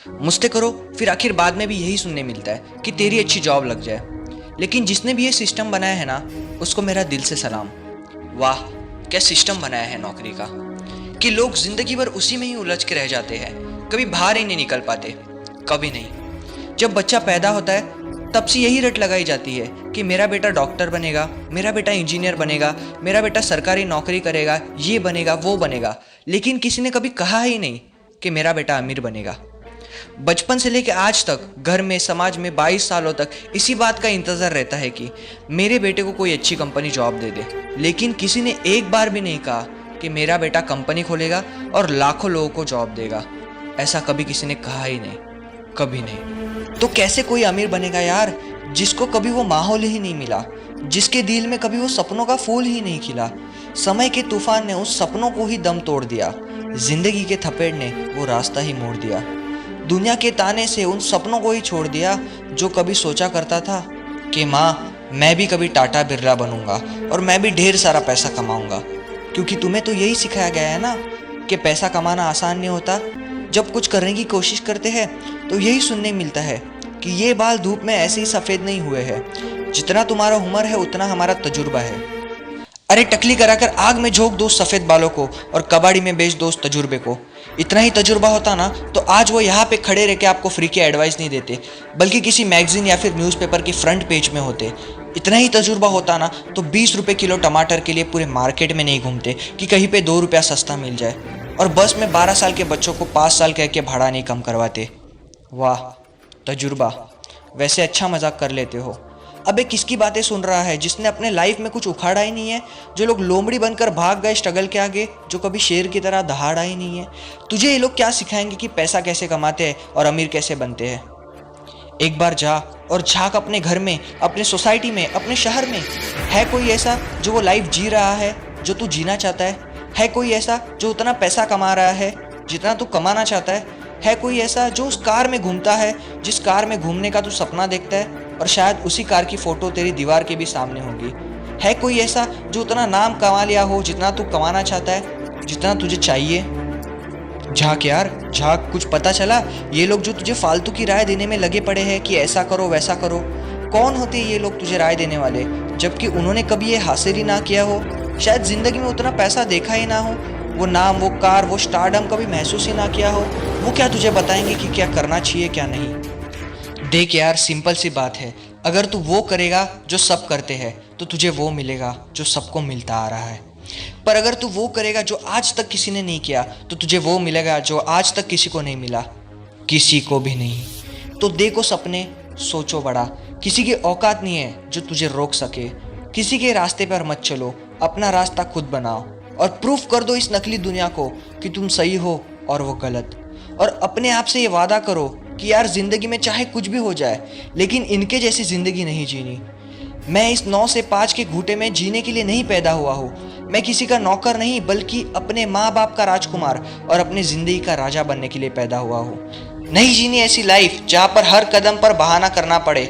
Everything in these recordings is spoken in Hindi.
मुझसे करो, फिर आखिर बाद में भी यही सुनने मिलता है कि तेरी अच्छी जॉब लग जाए। लेकिन जिसने भी ये सिस्टम बनाया है ना, उसको मेरा दिल से सलाम। वाह, क्या सिस्टम बनाया है नौकरी का कि लोग जिंदगी भर उसी में ही उलझ के रह जाते हैं, कभी बाहर ही नहीं निकल पाते। कभी नहीं। जब बच्चा पैदा होता है तब से यही रट लगाई जाती है कि मेरा बेटा डॉक्टर बनेगा, मेरा बेटा इंजीनियर बनेगा, मेरा बेटा सरकारी नौकरी करेगा, ये बनेगा वो बनेगा। लेकिन किसी ने कभी कहा ही नहीं कि मेरा बेटा अमीर बनेगा। बचपन से लेकर आज तक घर में, समाज में 22 सालों तक इसी बात का इंतज़ार रहता है कि मेरे बेटे को कोई अच्छी कंपनी जॉब दे दे। लेकिन किसी ने एक बार भी नहीं कहा कि मेरा बेटा कंपनी खोलेगा और लाखों लोगों को जॉब देगा। ऐसा कभी किसी ने कहा ही नहीं, कभी नहीं। तो कैसे कोई अमीर बनेगा यार, जिसको कभी वो माहौल ही नहीं मिला, जिसके दिल में कभी वो सपनों का फूल ही नहीं खिला। समय के तूफान ने उस सपनों को ही दम तोड़ दिया, जिंदगी के थपेड़ ने वो रास्ता ही मोड़ दिया। दुनिया के ताने से उन सपनों को ही छोड़ दिया जो कभी सोचा करता था कि माँ, मैं भी कभी टाटा बिरला बनूंगा और मैं भी ढेर सारा पैसा कमाऊंगा। क्योंकि तुम्हें तो यही सिखाया गया है ना कि पैसा कमाना आसान नहीं होता। जब कुछ करने की कोशिश करते हैं तो यही सुनने मिलता है कि ये बाल धूप में ऐसे ही सफ़ेद नहीं हुए हैं, जितना तुम्हारा उम्र है उतना हमारा तजुर्बा है। अरे टकली कराकर आग में झोंक दो सफ़ेद बालों को और कबाड़ी में बेच दो उस तजुर्बे को। इतना ही तजुर्बा होता ना तो आज वो यहाँ पे खड़े रह के आपको फ्री की एडवाइस नहीं देते, बल्कि किसी मैगजीन या फिर न्यूज़पेपर की फ्रंट पेज में होते। इतना ही तजुर्बा होता ना तो 20 रुपये किलो टमाटर के लिए पूरे मार्केट में नहीं घूमते कि कहीं पे 2 रुपया सस्ता मिल जाए, और बस में 12 साल के बच्चों को 5 साल कह के भाड़ा नहीं कम करवाते। वाह तजुर्बा, वैसे अच्छा मजाक कर लेते हो। अबे किसकी बातें सुन रहा है जिसने अपने लाइफ में कुछ उखाड़ा ही नहीं है, जो लोग लोमड़ी बनकर भाग गए स्ट्रगल के आगे, जो कभी शेर की तरह दहाड़ा ही नहीं है। तुझे ये लोग क्या सिखाएंगे कि पैसा कैसे कमाते हैं और अमीर कैसे बनते हैं। एक बार जा और झांक अपने घर में, अपने सोसाइटी में, अपने शहर में। है कोई ऐसा जो वो लाइफ जी रहा है जो तू जीना चाहता है? है कोई ऐसा जो उतना पैसा कमा रहा है जितना तू कमाना चाहता है? है कोई ऐसा जो उस कार में घूमता है जिस कार में घूमने का तू सपना देखता है, और शायद उसी कार की फ़ोटो तेरी दीवार के भी सामने होगी? है कोई ऐसा जो उतना नाम कमा लिया हो जितना तू कमाना चाहता है, जितना तुझे चाहिए? झांक यार झांक, कुछ पता चला? ये लोग जो तुझे फालतू की राय देने में लगे पड़े हैं कि ऐसा करो वैसा करो, कौन होते ये लोग तुझे राय देने वाले, जबकि उन्होंने कभी ये हासिल ही ना किया हो, शायद ज़िंदगी में उतना पैसा देखा ही ना हो, वो नाम, वो कार, वो स्टारडम कभी महसूस ही ना किया हो। वो क्या तुझे बताएंगे कि क्या करना चाहिए क्या नहीं? देख यार, सिंपल सी बात है, अगर तू वो करेगा जो सब करते हैं तो तुझे वो मिलेगा जो सबको मिलता आ रहा है। पर अगर तू वो करेगा जो आज तक किसी ने नहीं किया तो तुझे वो मिलेगा जो आज तक किसी को नहीं मिला, किसी को भी नहीं। तो देखो सपने, सोचो बड़ा, किसी की औकात नहीं है जो तुझे रोक सके। किसी के रास्ते पर मत चलो, अपना रास्ता खुद बनाओ और प्रूफ कर दो इस नकली दुनिया को कि तुम सही हो और वो गलत। और अपने आप से ये वादा करो कि यार ज़िंदगी में चाहे कुछ भी हो जाए लेकिन इनके जैसी ज़िंदगी नहीं जीनी। मैं इस 9 से 5 के घूंटे में जीने के लिए नहीं पैदा हुआ हूँ। मैं किसी का नौकर नहीं बल्कि अपने माँ बाप का राजकुमार और अपनी ज़िंदगी का राजा बनने के लिए पैदा हुआ हूँ। नहीं जीनी ऐसी लाइफ जहाँ पर हर कदम पर बहाना करना पड़े।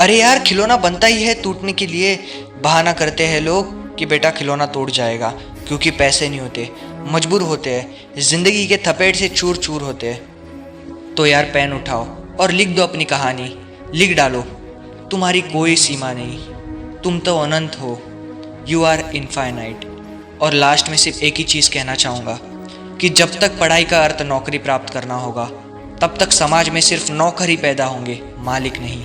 अरे यार, खिलौना बनता ही है टूटने के लिए। बहाना करते हैं लोग कि बेटा खिलौना टूट जाएगा, क्योंकि पैसे नहीं होते, मजबूर होते हैं, ज़िंदगी के थपेड़ से चूर चूर होते हैं। तो यार पेन उठाओ और लिख दो अपनी कहानी, लिख डालो। तुम्हारी कोई सीमा नहीं, तुम तो अनंत हो, यू आर इनफाइनाइट। और लास्ट में सिर्फ एक ही चीज़ कहना चाहूँगा कि जब तक पढ़ाई का अर्थ नौकरी प्राप्त करना होगा तब तक समाज में सिर्फ नौकर ही पैदा होंगे, मालिक नहीं।